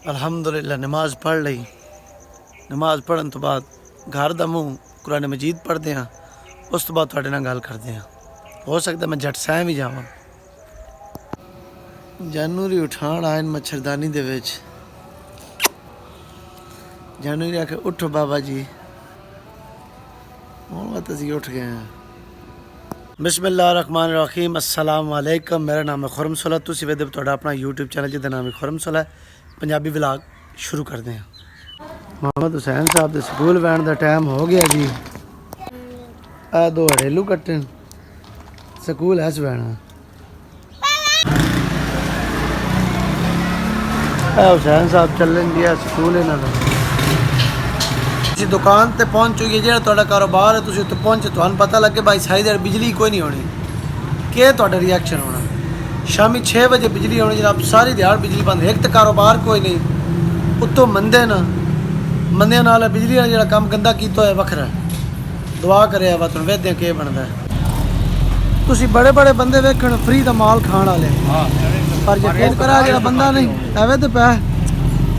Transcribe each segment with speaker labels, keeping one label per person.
Speaker 1: अल्हम्दुलिल्लाह नमाज पढ़ ली। नमाज पढ़न तो बाद घर दा मूँह कुरान मजीद पढ़ते हैं, उस तो बाद तुहाडे नाल गल करते हैं। हो सकता मैं जट सह भी जावां। जानूरी उठाण आए मच्छरदानी दे विच। जानूरी आखे उठो बाबा जी, हुण असीं उठ गए हैं। बिस्मिल्लाहिर्रहमानिर्रहीम, अस्सलाम वालेकुम। मेरा नाम है खुरम सुला, तुसीं वेखदे हो तुहाडा अपना यूट्यूब चैनल जिसका नाम है खुरम सुला। पंजाबी व्लॉग शुरू करते हैं। मोहम्मद हुसैन साहब के स्कूल वैन का टाइम हो गया जी। आ दो हड़ेलू कट्टन स्कूल है वैन। हुसैन साहब चलन जी स्कूल इन्हों का। किसी दुकान पर पहुँच चुकी है, जो तुहाडा कारोबार है तुसीं उत्थे पहुँचे, तुहानूं पता लगे भाई सारी देर बिजली कोई नहीं होनी, क्या तुहाडा रिएक्शन होना? शामी 6 बजे बिजली होनी जनाब, सारी दिहाड़ बिजली बंद, एक तो कारोबार कोई नहीं, उत्तों मंदे ना मंदिया नाल बिजली का जो काम गंदा किया है वखरा। दुआ करे वा तुम वेदे के बनता है। तुसीं बड़े बड़े बंदे वेखण फ्री का माल खाण वाले, पर यकीन करा जो बंदा नहीं एवे तो पै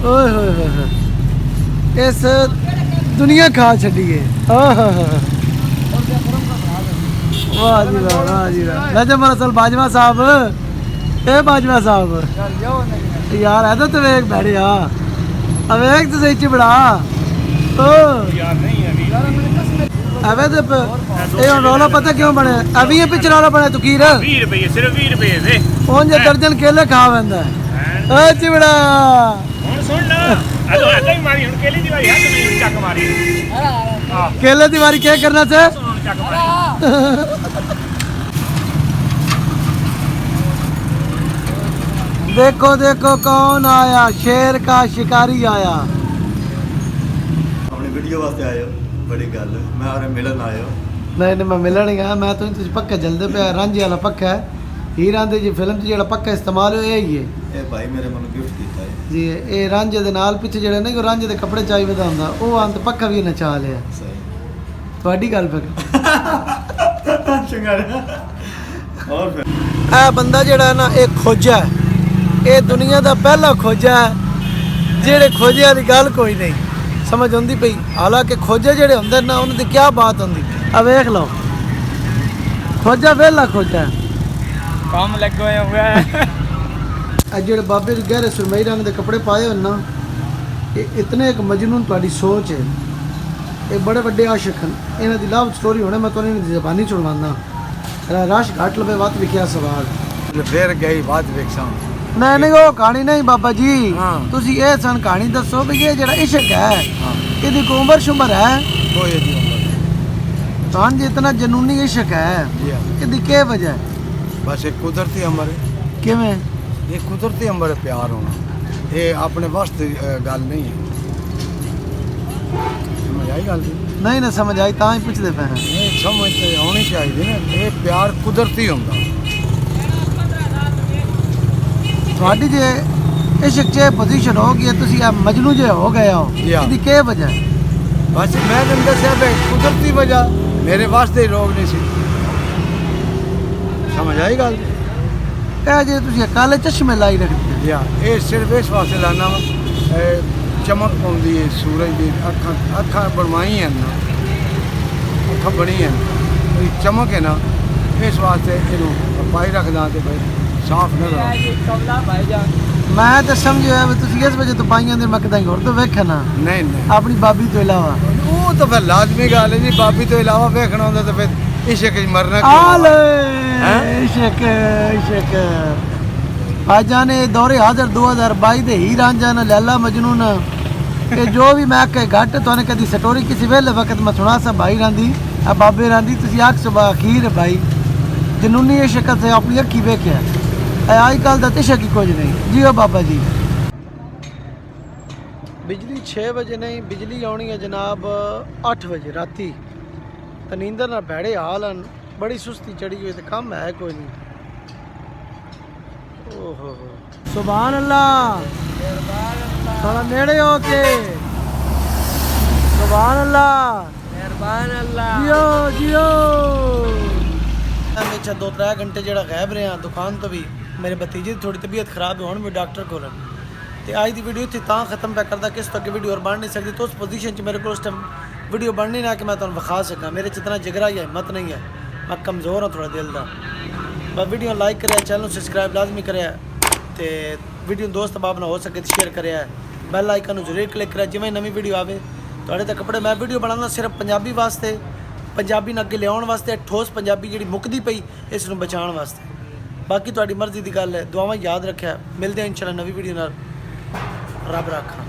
Speaker 1: ओए होए इस दुनिया खा छड़िए। वाह जी वाह, वाह जी वाह। नजम रसल बाजवा साहब, ए बाजवा साहब यार है तो वेख बैठे अब एक तो सही चिबड़ा अवे तो ये रौला पता क्यों बने? अभी ये पिछले रौला बने तो कीर
Speaker 2: 20 रुपए, सिर्फ 20 रुपए दे
Speaker 1: उन जे दर्जन केले खा वंदा है। ओ चिबड़ा
Speaker 2: हुन सुन ना, अदो अदा ही मारी हुन केले दी वारी हाथ में चक मारी। हां
Speaker 1: केले दी वारी क्या करना से?
Speaker 2: चक मारी।
Speaker 1: देखो देखो कौन आया, शेर का शिकारी आया।
Speaker 3: अपनी वीडियो वास्ते आए हो, बड़ी गल मैं आ मिलन आए हो।
Speaker 1: नहीं मैं मिलन नहीं गया, मैं तो पक्का जलते पे रांझे वाला पक्का है। हीर आंदे जी फिल्म जो पक्का इस्तेमाल हो यही है।
Speaker 3: ये भाई मेरे मन गिफ्ट किया है
Speaker 1: जी, ये रांझे दे नाल पिछे जेड़े नहीं रांझे दे कपड़े चाहिए दा हुंदा, ओ अंत पक्का भी नचा लिया।
Speaker 3: सही
Speaker 1: थोड़ी गल पे
Speaker 3: चंगा। और फिर
Speaker 1: ए बंदा जेड़ा ना एक खोजा है, ये दुनिया का पहला खोजा है जेड़े खोजे वाली गल कोई नहीं समझ आती पई। हालांकि खोजे जेड़े होंदे ना उन्हां दी क्या बात होंदी। अब वेख लो खोजा वेला खोजा है,
Speaker 2: काम लगे हुए हैं।
Speaker 1: जेड़े बाबे गहरे सुरमई रंग के कपड़े पाए हो ना, ये इतने एक मजनून तुहाडी सोच है। ये बड़े बड़े आशिक हैं, इन्हां दी लव स्टोरी होने मैं तुहानूं इन्हां दी ज़बानी सुणवांदा। रश घट लवे वत लिखिया सवाल
Speaker 3: फिर गई बात वेखसा
Speaker 1: नहीं वो कहानी नहीं बाबा जी।
Speaker 3: हाँ।
Speaker 1: तुसी ये सन कहानी दसो भी ये जरा इश्क है, इसकी कोई उम्र शुमर है?
Speaker 3: कोई दी उम्र
Speaker 1: तान जी इतना जनूनी इश्क है, इसकी क्या वजह है?
Speaker 3: बस एक कुदरती अमर है।
Speaker 1: किवें?
Speaker 3: ये कुदरती अमर है प्यार होना, ये अपने वास्ते गल नहीं है। समझ आई गल?
Speaker 1: नहीं ना समझ आई तां ही पूछते पे हैं।
Speaker 3: ये समझ होनी चाहिए ना, ये प्यार कुदरती होंदा।
Speaker 1: थोड़ी जे इश्क च पोजीशन हो गई तुसी अब मजनू जे हो गए हो, इसकी क्या वजह है?
Speaker 3: बस मैं अंदर से कुदरती वजह, मेरे वास्ते रोग नहीं सी। समझ आई गल?
Speaker 1: कह जे तुसी काले चश्मे लाई रखते
Speaker 3: या ये सिर्फ इस वास्ते लाना वा, चमक पाँदी है सूरज की। अखा बनवाई हैं ना, अखा बनी हैं, चमक है ना, इस वास्ते इनू पाई रखदा ते भाई साफ नजर।
Speaker 1: मैं तो समझो तुसी इस वजह तो पाइयां दे मकदा ही और तो वेखा ना
Speaker 3: नहीं नहीं
Speaker 1: अपनी बाबी तो इलावा
Speaker 3: वो तो फिर लाजमी गल है जी, बाबी तो इलावा वेखना होंदा तो फिर इश्क च मरना
Speaker 1: आले
Speaker 3: हैं?
Speaker 1: इश्क इश्क भाईजान ने दौरे हाजिर 2022 दे ही रांझा ना लैला मजनू ना कि जो भी मैं कह घट तो कदी स्टोरी किसी वेले वक्त मैं सुना सा भाई रांधी आ बाबे रांधी तुसी आख सुबह अखीर भाई जनूनी इश्क से अपनी अखी वेख्या अजकल का इश्क ही कुछ नहीं। जी ओ बाबा जी। बिजली 6 बजे नहीं, बिजली आनी है जनाब 8 बजे राती। तो नींदर ना भैड़े हाल हैं, बड़ी सुस्ती चढ़ी हुई, तो कम है कोई नहीं। ओहो सुभान अल्लाह, थोड़ा नेड़े हो के सुभान अल्लाह, मेहरबान अल्लाह, जियो जियो। मैं 2-3 घंटे जो गायब रहा दुकान तो भी, मेरे भतीजे की थोड़ी तबीयत खराब है, हूँ भी डॉक्टर को ਤੇ ਅੱਜ ਦੀ ਵੀਡੀਓ ਇੱਥੇ ਤਾਂ ਖਤਮ ਪੈ ਕਰਦਾ ਕਿ ਇਸ ਤੋਂ ਅੱਗੇ ਵੀਡੀਓ ਹੋਰ ਬਣ ਨਹੀਂ ਸਕਦੀ। तो उस पोजीशन 'ਚ ਮੇਰੇ ਕੋਲ ਉਸ ਟਾਈਮ ਵੀਡੀਓ ਬਣਨੀ ਨਾ ਕਿ ਮੈਂ ਤੁਹਾਨੂੰ ਵਿਖਾ ਸਕਾਂ। ਮੇਰੇ 'ਚ ਇਤਨਾ ਜਿਗਰਾ ਜਾਂ ਹਿੰਮਤ ਨਹੀਂ ਹੈ, ਮੈਂ ਕਮਜ਼ੋਰ ਹਾਂ ਥੋੜਾ ਦਿਲ ਦਾ। ਬਸ ਵੀਡੀਓ ਲਾਈਕ ਕਰਿਆ, ਚੈਨਲ ਨੂੰ ਸਬਸਕ੍ਰਾਈਬ ਲਾਜ਼ਮੀ ਕਰਿਆ ਤੇ ਵੀਡੀਓ ਨੂੰ ਦੋਸਤ ਬਾਬ ਨਾਲ ਹੋ ਸਕੇ ਤੇ ਸ਼ੇਅਰ ਕਰਿਆ। ਬੈਲ ਆਈਕਨ ਨੂੰ ਜ਼ਰੂਰ ਕਲਿੱਕ ਕਰਿਆ ਜਿਵੇਂ ਨਵੀਂ ਵੀਡੀਓ ਆਵੇ ਤੁਹਾਡੇ ਤੱਕ ਕੱਪੜੇ। ਮੈਂ ਵੀਡੀਓ ਬਣਾਉਣਾ ਸਿਰਫ ਪੰਜਾਬੀ ਵਾਸਤੇ, ਪੰਜਾਬੀ ਨੂੰ ਅੱਗੇ ਲਿਆਉਣ ਵਾਸਤੇ, ਠੋਸ ਪੰਜਾਬੀ ਜਿਹੜੀ ਮੁੱਕਦੀ ਪਈ ਇਸ ਨੂੰ ਬਚਾਉਣ ਵਾਸਤੇ। ਬਾਕੀ ਤੁਹਾਡੀ ਮਰਜ਼ੀ ਦੀ ਗੱਲ ਹੈ। ਦੁਆਵਾਂ ਯਾਦ ਰੱਖਿਆ, ਮਿਲਦੇ ਹਾਂ ਇੰਸ਼ਾਅੱਲਾ ਨਵੀਂ ਵੀਡੀਓ ਨਾਲ। ਰੱਬ ਰਾਖਾ।